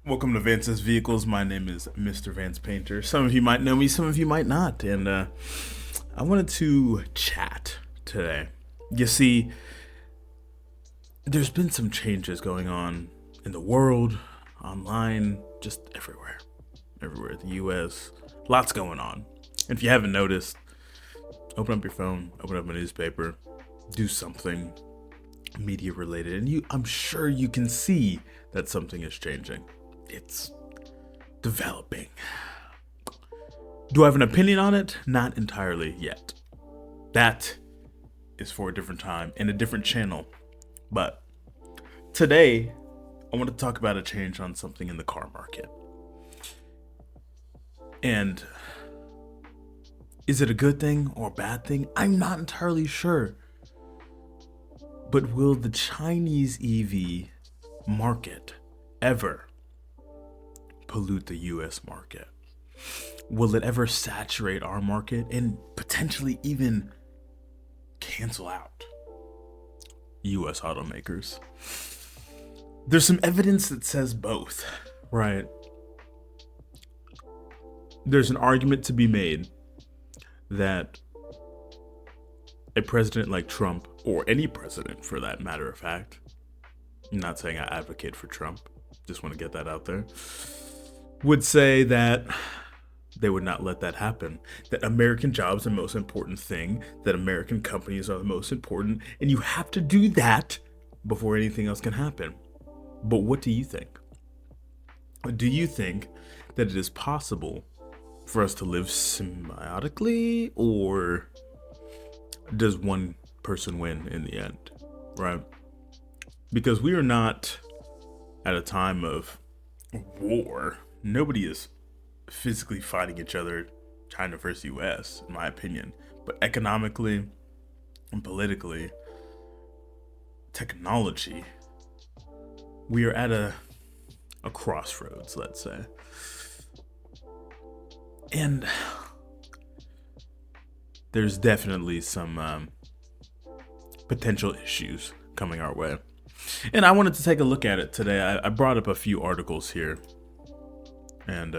Welcome to Vance's Vehicles. My name is Mr. Vance Painter. Some of you might know me, some of you might not. And I wanted to chat today. You see, there's been some changes going on in the world, online, just everywhere. Everywhere. The US. Lots going on. And if you haven't noticed, open up your phone, open up a newspaper, do something media related, and I'm sure you can see that something is changing. It's developing. Do I have an opinion on it? Not entirely yet. That is for a different time and a different channel. But today, I want to talk about a change on something in the car market. And is it a good thing or a bad thing? I'm not entirely sure. But will the Chinese EV market ever pollute the US market? Will it ever saturate our market and potentially even cancel out US automakers? There's some evidence that says both, right? There's an argument to be made that a president like Trump, or any president for that matter of fact, I'm not saying I advocate for Trump, just want to get that out there, would say that they would not let that happen. That American jobs are the most important thing, that American companies are the most important, and you have to do that before anything else can happen. But what do you think? Do you think that it is possible for us to live symbiotically, or does one person win in the end, right? Because we are not at a time of war. Nobody is physically fighting each other, China versus US, in my opinion. But economically and politically, technology, we are at a crossroads, let's say. And there's definitely some potential issues coming our way. And I wanted to take a look at it today. I brought up a few articles here, and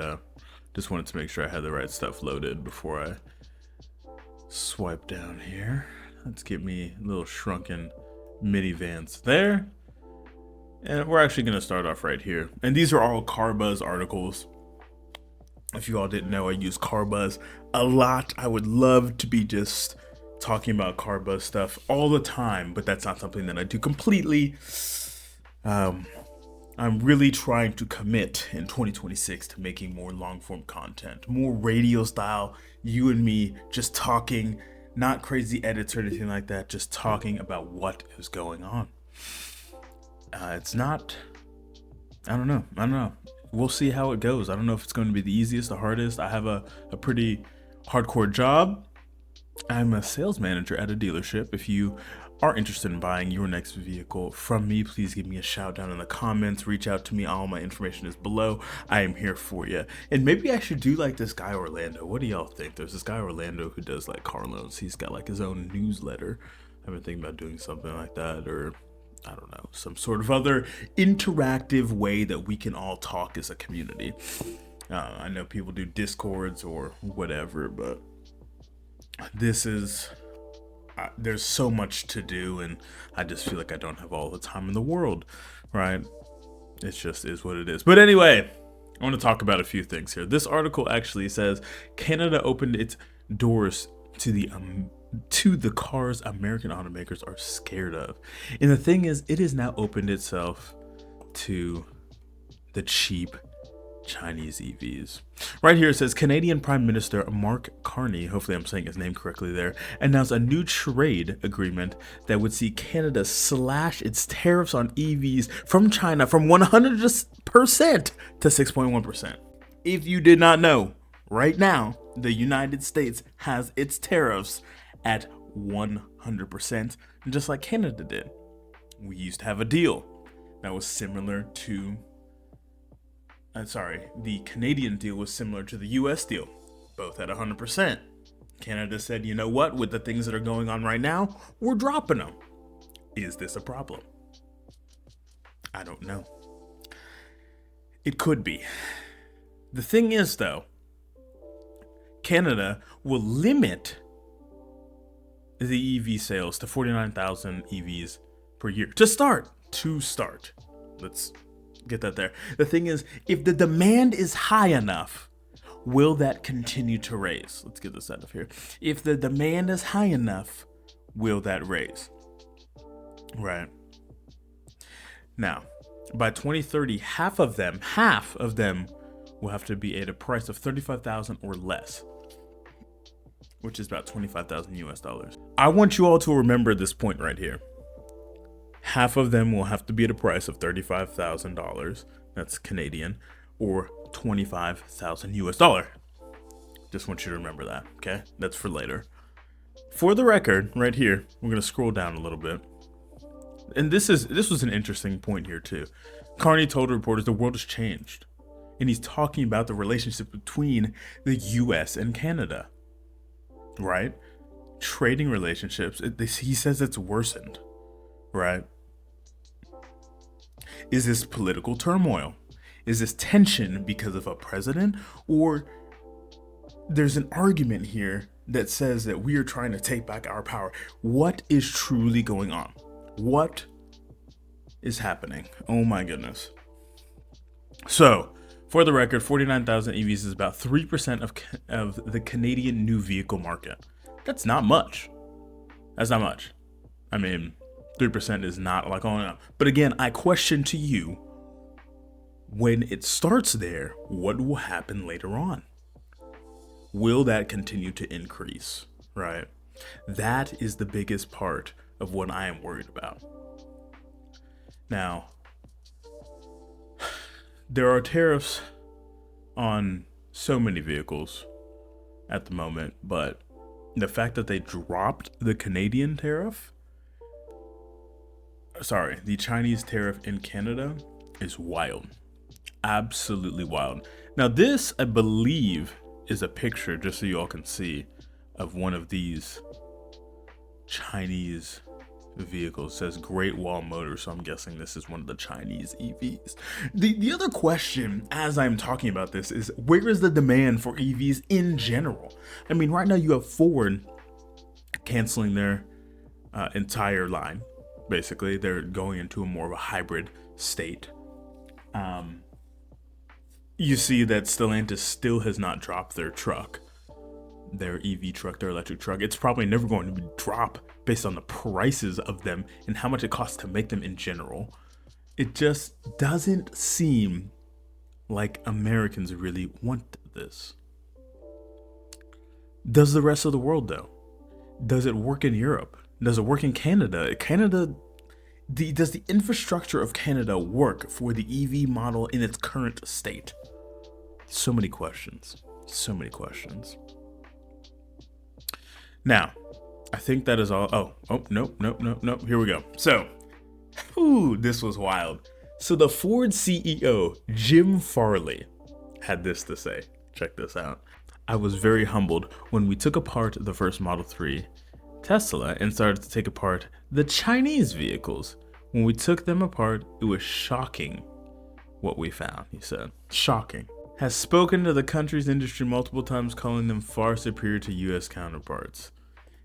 just wanted to make sure I had the right stuff loaded before I swipe down here. Let's get me a little shrunken mini Vance there. And we're actually going to start off right here. And these are all CarBuzz articles. If you all didn't know, I use CarBuzz a lot. I would love to be just talking about CarBuzz stuff all the time, but that's not something that I do completely. I'm really trying to commit in 2026 to making more long-form content, more radio style, you and me just talking, not crazy edits or anything like that, just talking about what is going on. It's not, I don't know. We'll see how it goes. I don't know if it's going to be the easiest, the hardest. I have a pretty hardcore job. I'm a sales manager at a dealership. If you are interested in buying your next vehicle from me, please give me a shout down in the comments. Reach out to me. All my information is below. I am here for you. And maybe I should do like this guy Orlando. What do y'all think? There's this guy Orlando who does like car loans. He's got like his own newsletter. I've been thinking about doing something like that, or I don't know, some sort of other interactive way that we can all talk as a community. I know people do Discords or whatever, but this is, there's so much to do, and I just feel like I don't have all the time in the world, right? It just is what it is. But anyway, I want to talk about a few things here. This article actually says Canada opened its doors to the cars American automakers are scared of. And the thing is, it has now opened itself to the cheap Chinese EVs. Right here it says Canadian Prime Minister Mark Carney, hopefully I'm saying his name correctly there, announced a new trade agreement that would see Canada slash its tariffs on EVs from China from 100% to 6.1%. If you did not know, right now, the United States has its tariffs at 100%, just like Canada did. We used to have a deal that was similar to the Canadian deal was similar to the US deal, both at 100%. Canada said, you know what, with the things that are going on right now, we're dropping them. Is this a problem? I don't know. It could be. The thing is, though, Canada will limit the EV sales to 49,000 EVs per year to start. Let's get that there. The thing is, if the demand is high enough, will that continue to raise? Let's get this out of here. If the demand is high enough, will that raise? Right. Now, by 2030, half of them will have to be at a price of 35,000 or less, which is about 25,000 US dollars. I want you all to remember this point right here. Half of them will have to be at a price of $35,000, that's Canadian, or 25,000 US dollar. Just want you to remember that, okay? That's for later. For the record, right here, we're gonna scroll down a little bit. And this was an interesting point here too. Carney told reporters the world has changed. And he's talking about the relationship between the US and Canada, right? Trading relationships, he says it's worsened, right? Is this political turmoil? Is this tension because of a president? Or there's an argument here that says that we are trying to take back our power. What is truly going on? What is happening? Oh my goodness. So, for the record, 49,000 EVs is about 3% of the Canadian new vehicle market. That's not much. That's not much. I mean, 3% is not like, oh no. But again, I question to you, when it starts there, what will happen later on? Will that continue to increase, right? That is the biggest part of what I am worried about. Now, there are tariffs on so many vehicles at the moment, but the fact that they dropped the Canadian tariff, the Chinese tariff in Canada is wild. Absolutely wild. Now this, I believe, is a picture, just so you all can see, of one of these Chinese vehicles. It says Great Wall Motors, so I'm guessing this is one of the Chinese EVs. The other question as I'm talking about this is, where is the demand for EVs in general? I mean, right now you have Ford canceling their entire line. Basically, they're going into a more of a hybrid state. You see that Stellantis still has not dropped their truck, their EV truck, their electric truck. It's probably never going to drop based on the prices of them and how much it costs to make them in general. It just doesn't seem like Americans really want this. Does the rest of the world, though? Does it work in Europe? Does it work in Canada? Does the infrastructure of Canada work for the EV model in its current state? So many questions. So many questions. Now, I think that is all. Nope. Here we go. So, this was wild. So the Ford CEO, Jim Farley, had this to say. Check this out. I was very humbled when we took apart the first Model 3 Tesla and started to take apart the Chinese vehicles. When we took them apart, it was shocking what we found, he said. Shocking. Has spoken to the country's industry multiple times, calling them far superior to US counterparts.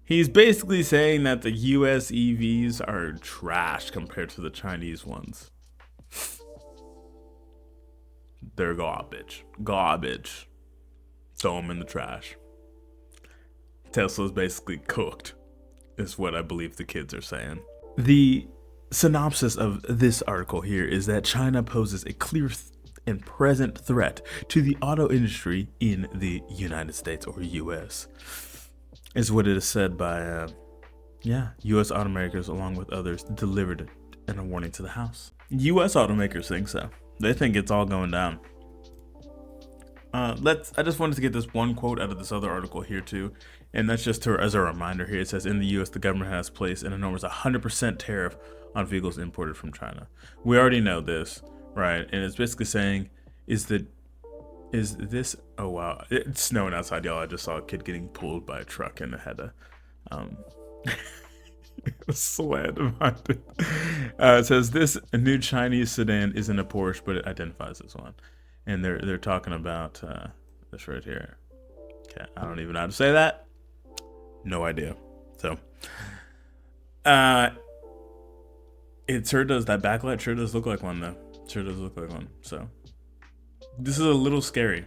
He's basically saying that the US EVs are trash compared to the Chinese ones. They're garbage. Garbage. Throw them in the trash. Tesla's basically cooked, is what I believe the kids are saying. The synopsis of this article here is that China poses a clear and present threat to the auto industry in the United States, or US, is what it is said by US automakers, along with others, delivered in a warning to the House. US automakers think so. They think it's all going down. I just wanted to get this one quote out of this other article here too, and that's just as a reminder here. It says, in the US, the government has placed an enormous 100% tariff on vehicles imported from China. We already know this, right? And it's basically saying, oh wow, it's snowing outside, y'all. I just saw a kid getting pulled by a truck and it had a sled behind it. It says this new Chinese sedan isn't a Porsche, but it identifies as one, and they're talking about this right here. Okay, I don't even know how to say that. No idea. So, it sure does. That backlight sure does look like one, though. Sure does look like one. So, this is a little scary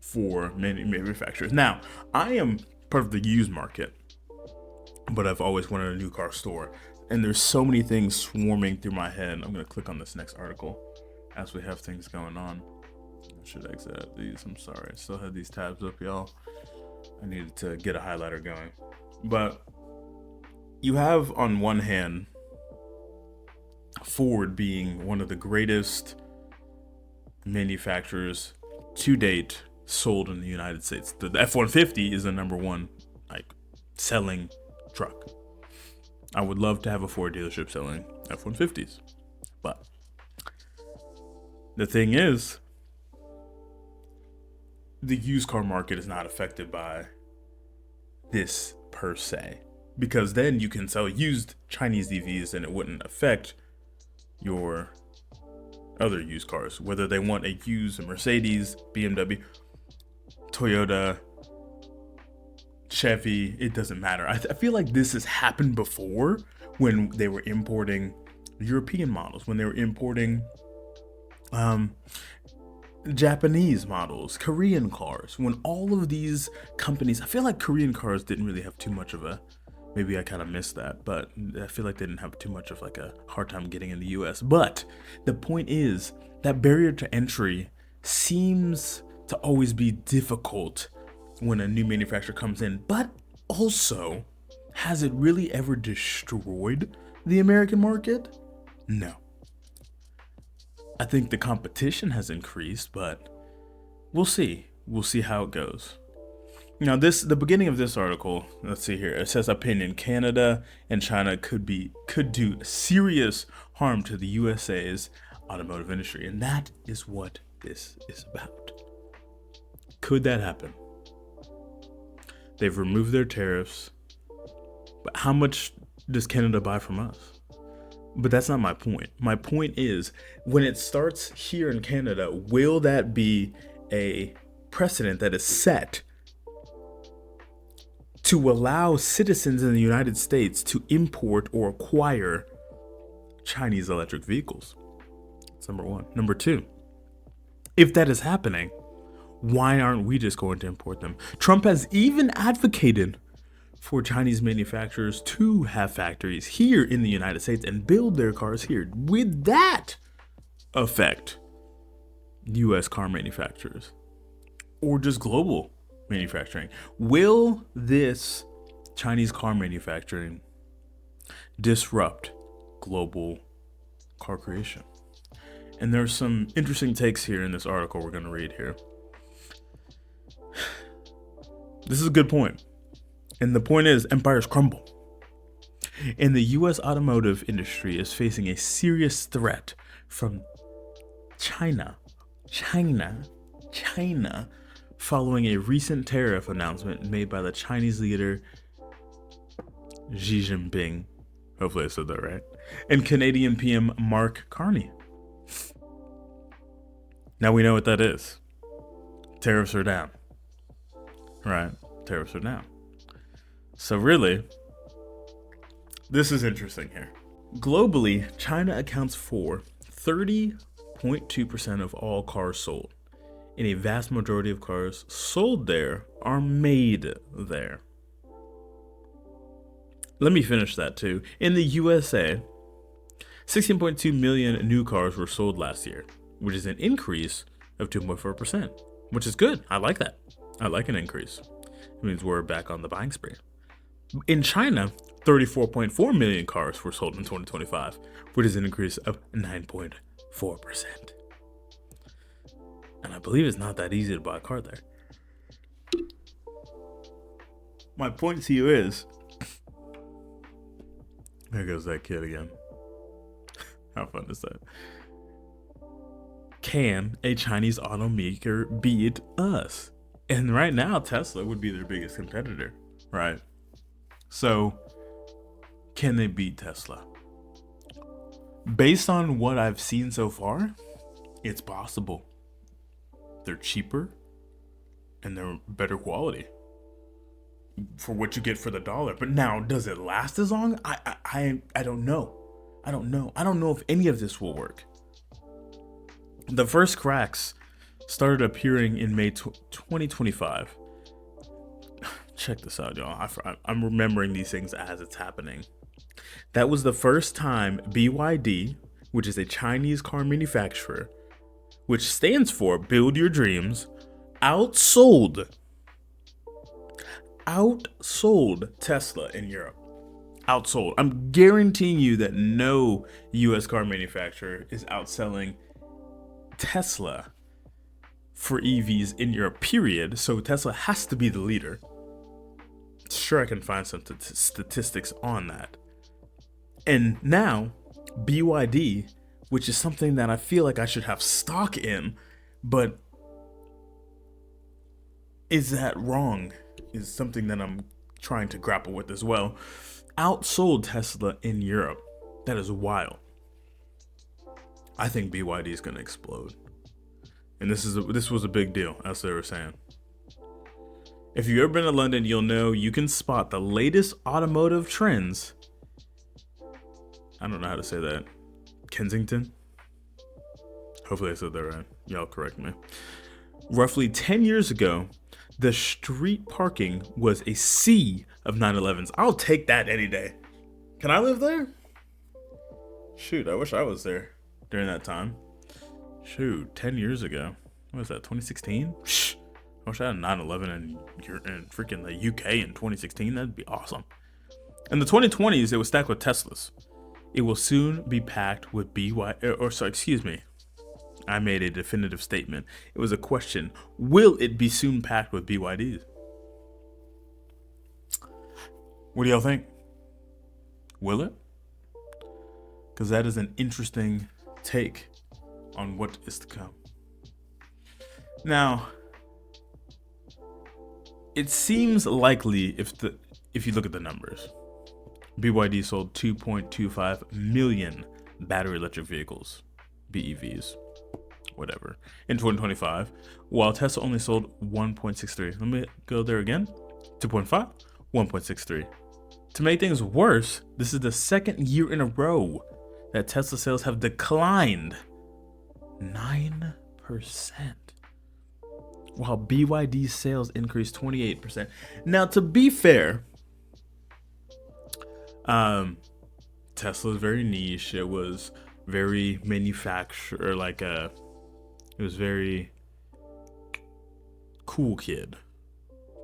for many manufacturers. Now, I am part of the used market, but I've always wanted a new car store. And there's so many things swarming through my head. I'm going to click on this next article as we have things going on. I should exit out these. I'm sorry. I still had these tabs up, y'all. I needed to get a highlighter going. But you have, on one hand, Ford being one of the greatest manufacturers to date sold in the United States. The F-150 is the number one selling truck. I would love to have a Ford dealership selling F-150s, but the thing is, the used car market is not affected by this per se, because then you can sell used Chinese EVs and it wouldn't affect your other used cars, whether they want a used Mercedes, BMW, Toyota, Chevy, it doesn't matter. I feel like this has happened before when they were importing European models, when they were importing Japanese models, Korean cars, when all of these companies, I feel like Korean cars didn't really have too much of a, maybe I kind of missed that, but I feel like they didn't have too much of a hard time getting in the US. But the point is that barrier to entry seems to always be difficult when a new manufacturer comes in, but also, has it really ever destroyed the American market? No. I think the competition has increased, but we'll see. We'll see how it goes. Now, the beginning of this article, let's see here. It says opinion: Canada and China could do serious harm to the USA's automotive industry, and that is what this is about. Could that happen? They've removed their tariffs, but how much does Canada buy from us? But that's not my point. My point is, when it starts here in Canada, will that be a precedent that is set to allow citizens in the United States to import or acquire Chinese electric vehicles? That's number one. Number two, if that is happening, why aren't we just going to import them? Trump has even advocated for Chinese manufacturers to have factories here in the United States and build their cars here. Would that affect US car manufacturers or just global manufacturing? Will this Chinese car manufacturing disrupt global car creation? And there's some interesting takes here in this article we're going to read here. This is a good point. And the point is, empires crumble. And the US automotive industry is facing a serious threat from China, following a recent tariff announcement made by the Chinese leader Xi Jinping, hopefully I said that right, and Canadian PM Mark Carney. Now we know what that is. Tariffs are down. Right, tariffs are down. So really, this is interesting here. Globally, China accounts for 30.2% of all cars sold, and a vast majority of cars sold there are made there. Let me finish that too. In the USA, 16.2 million new cars were sold last year, which is an increase of 2.4%, which is good. I like that. I like an increase. It means we're back on the buying spree. In China, 34.4 million cars were sold in 2025, which is an increase of 9.4%. And I believe it's not that easy to buy a car there. My point to you is, there goes that kid again. How fun is that? Can a Chinese automaker beat us? And right now, Tesla would be their biggest competitor, right? So, can they beat Tesla? Based on what I've seen so far, it's possible. They're cheaper and they're better quality for what you get for the dollar. But now, does it last as long? I don't know. I don't know if any of this will work. The first cracks started appearing in May 2025. Check this out, y'all. I'm remembering these things as it's happening. That was the first time BYD, which is a Chinese car manufacturer, which stands for Build Your Dreams, outsold Tesla in Europe. Outsold. I'm guaranteeing you that no US car manufacturer is outselling Tesla for EVs in Europe, period. So Tesla has to be the leader. Sure, I can find some statistics on that. And now, BYD, which is something that I feel like I should have stock in, but is that wrong? Is something that I'm trying to grapple with as well. Outsold Tesla in Europe. That is wild. I think BYD is going to explode. And this was a big deal, as they were saying. If you've ever been to London, you'll know you can spot the latest automotive trends. I don't know how to say that. Kensington? Hopefully I said that right. Y'all correct me. Roughly 10 years ago, the street parking was a sea of 911s. I'll take that any day. Can I live there? Shoot, I wish I was there during that time. Shoot, 10 years ago. What was that, 2016? Shh. I wish I had a 911 in freaking the UK in 2016. That'd be awesome. In the 2020s, it was stacked with Teslas. It will soon be packed with I made a definitive statement. It was a question. Will it be soon packed with BYDs? What do y'all think? Will it? Because that is an interesting take on what is to come. Now, it seems likely if you look at the numbers. BYD sold 2.25 million battery electric vehicles, BEVs, whatever, in 2025, while Tesla only sold 1.63. Let me go there again. 2.5, 1.63. To make things worse, this is the second year in a row that Tesla sales have declined 9%, while BYD sales increased 28%. Now, to be fair, Tesla is very niche. It was very manufacturer, it was very cool kid,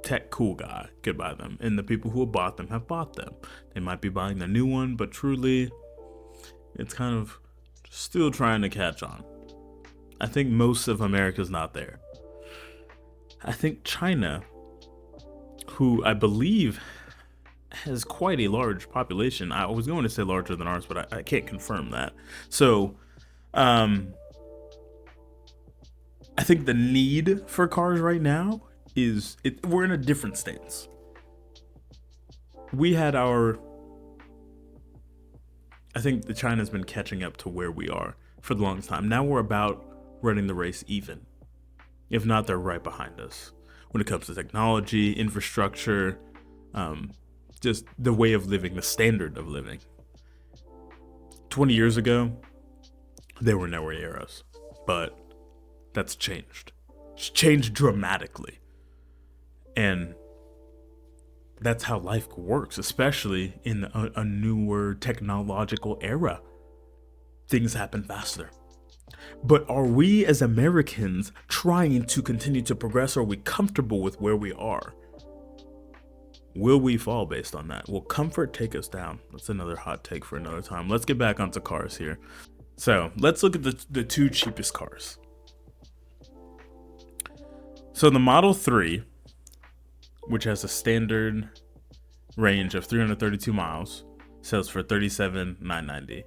tech cool guy could buy them, and the people who have bought them have bought them. They might be buying the new one, but truly, it's kind of still trying to catch on. I think most of America's not there. I think China, who I believe has quite a large population. I was going to say larger than ours, but I can't confirm that. So, I think the need for cars right now we're in a different stance. We had I think the China's been catching up to where we are for the longest time. Now we're about running the race even. If not, they're right behind us when it comes to technology, infrastructure, just the way of living, the standard of living. 20 years ago, they were nowhere near us, but that's changed. It's changed dramatically. And that's how life works, especially in a newer technological era. Things happen faster. But are we as Americans trying to continue to progress? Or are we comfortable with where we are? Will we fall based on that? Will comfort take us down? That's another hot take for another time. Let's get back onto cars here. So let's look at the two cheapest cars. So the Model 3, which has a standard range of 332 miles, sells for €37,990.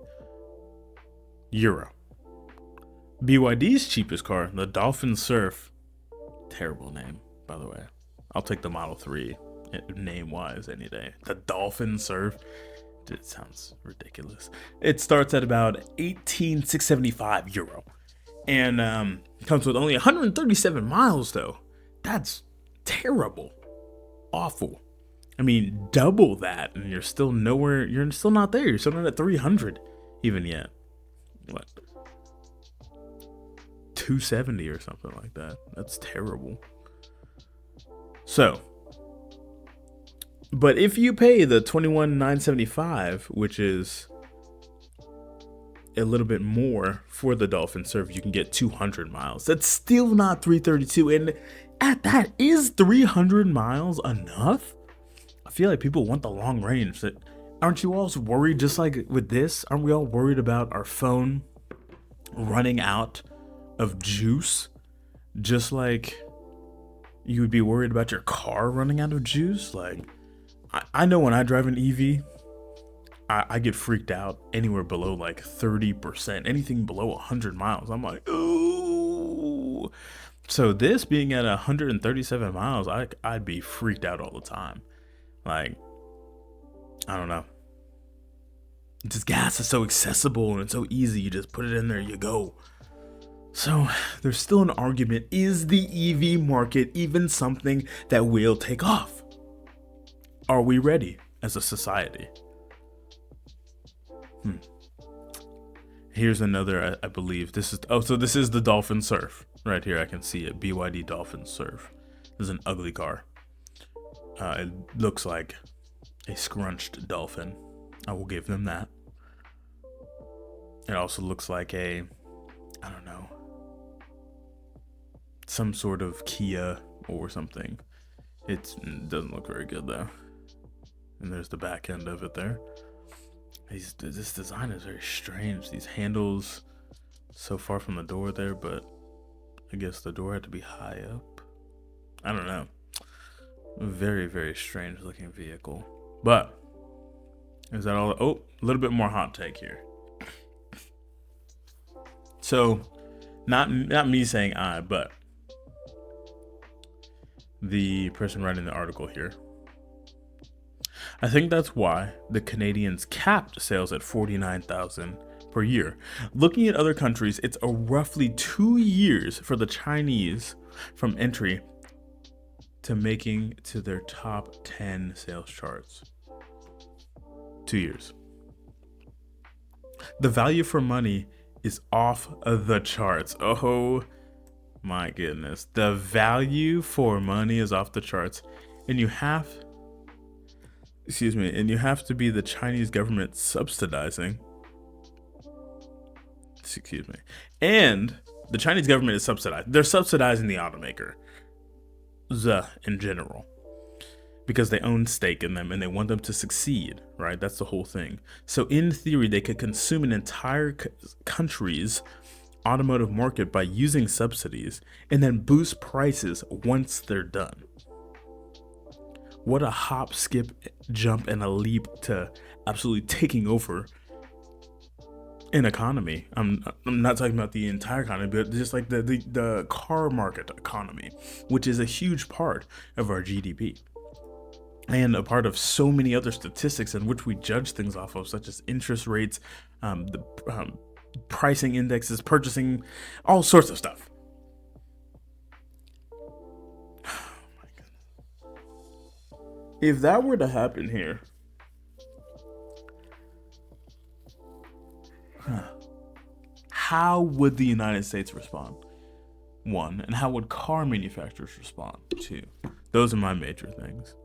BYD's cheapest car, the Dolphin Surf, terrible name, by the way. I'll take the Model 3 name-wise any day. The Dolphin Surf, It sounds ridiculous. It starts at about 18,675 euro, and comes with only 137 miles though. That's terrible, awful. I mean, double that, and you're still nowhere. You're still not there. You're still not at 300 even yet. What? 270 or something like that. That's terrible. So, but if you pay the 21,975, which is a little bit more for the Dolphin Surf, you can get 200 miles. That's still not 332, and at that, is 300 miles enough? I feel like people want the long range. Aren't you all worried, just like with this? Aren't we all worried about our phone running out of juice? Just like you would be worried about your car running out of juice? Like, I know when I drive an EV, I get freaked out anywhere below like 30%. Anything below 100 miles, I'm like, ooh. So this being at 137 miles, I'd be freaked out all the time. Like, I don't know. Just gas is so accessible and it's so easy. You just put it in there, you go. So there's still an argument. Is the EV market even something that will take off? Are we ready as a society? Here's another, I believe. This is, so this is the Dolphin Surf. Right here, I can see it. BYD Dolphin Surf. This is an ugly car. It looks like a scrunched dolphin. I will give them that. It also looks like I don't know, some sort of Kia or something. It doesn't look very good though. And there's the back end of it there. This design is very strange. These handles so far from the door there, but I guess the door had to be high up. I don't know. Very, very strange looking vehicle. But is that all? Oh, a little bit more hot take here. So not me saying but the person writing the article here. I think that's why the Canadians capped sales at 49,000 per year. Looking at other countries, it's a roughly 2 years for the Chinese from entry to making to their top 10 sales charts. 2 years. The value for money is off of the charts. Oh my goodness. The value for money is off the charts. And you have to be the Chinese government subsidizing. And the Chinese government is subsidized. They're subsidizing the automaker. In general. Because they own stake in them and they want them to succeed, right? That's the whole thing. So in theory, they could consume an entire country's automotive market by using subsidies and then boost prices once they're done. What a hop, skip, jump, and a leap to absolutely taking over an economy. I'm not talking about the entire economy, but just like the car market economy, which is a huge part of our GDP. And a part of so many other statistics in which we judge things off of, such as interest rates, the pricing indexes, purchasing, all sorts of stuff. Oh my goodness. If that were to happen here, how would the United States respond? One, and how would car manufacturers respond? Two, those are my major things.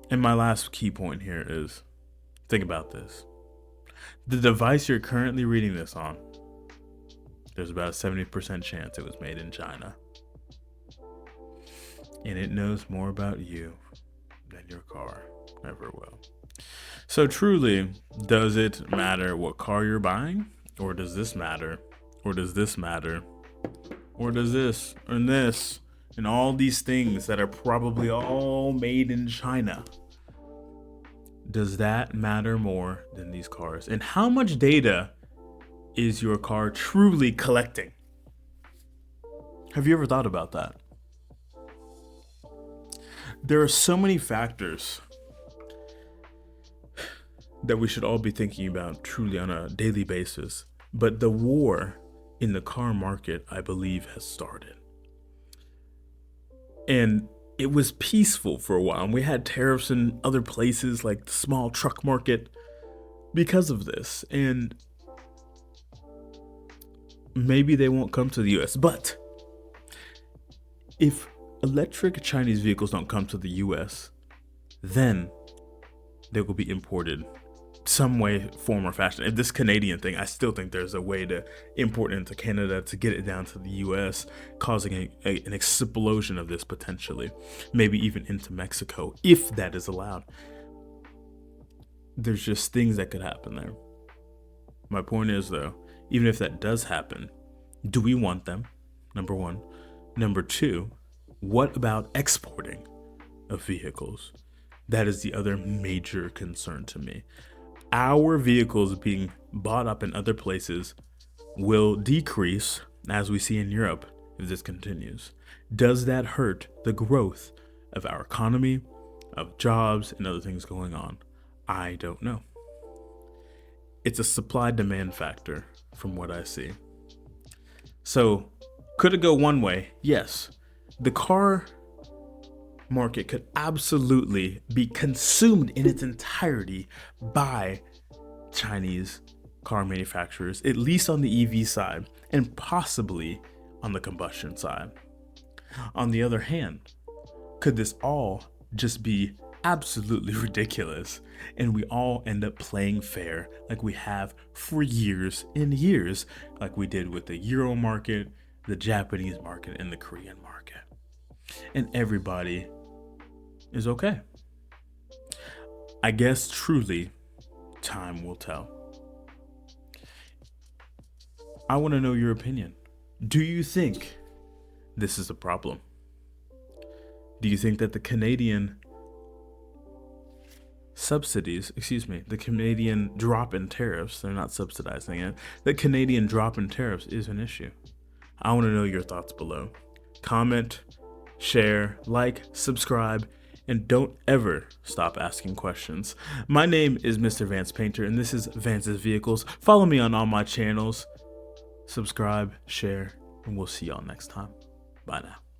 And my last key point here is, think about this. The device you're currently reading this on, there's about a 70% chance it was made in China. And it knows more about you than your car ever will. So truly, does it matter what car you're buying? Or does this matter? Or does this matter? Or does this and this and all these things that are probably all made in China? Does that matter more than these cars? And how much data is your car truly collecting? Have you ever thought about that? There are so many factors that we should all be thinking about truly on a daily basis. But the war in the car market, I believe, has started. And it was peaceful for a while. And we had tariffs in other places like the small truck market because of this. And maybe they won't come to the US. But if electric Chinese vehicles don't come to the US, then they will be imported some way, form, or fashion. If this Canadian thing, I still think there's a way to import it into Canada to get it down to the US, causing an explosion of this potentially, maybe even into Mexico, if that is allowed. There's just things that could happen there. My point is, though, even if that does happen, do we want them? Number one. Number two, what about exporting of vehicles? That is the other major concern to me. Our vehicles being bought up in other places will decrease, as we see in Europe, if this continues. Does that hurt the growth of our economy, of jobs, and other things going on? I don't know. It's a supply-demand factor from what I see. So, could it go one way? Yes. The car market could absolutely be consumed in its entirety by Chinese car manufacturers, at least on the EV side, and possibly on the combustion side. On the other hand, could this all just be absolutely ridiculous and we all end up playing fair like we have for years and years, like we did with the Euro market, the Japanese market, and the Korean market, and everybody is okay? I guess truly time will tell. I want to know your opinion. Do you think this is a problem? Do you think that the Canadian the Canadian drop in tariffs, they're not subsidizing it, the Canadian drop in tariffs is an issue? I want to know your thoughts below. Comment, share, like, subscribe, and don't ever stop asking questions. My name is Mr. Vance Painter, and this is Vance's Vehicles. Follow me on all my channels. Subscribe, share, and we'll see y'all next time. Bye now.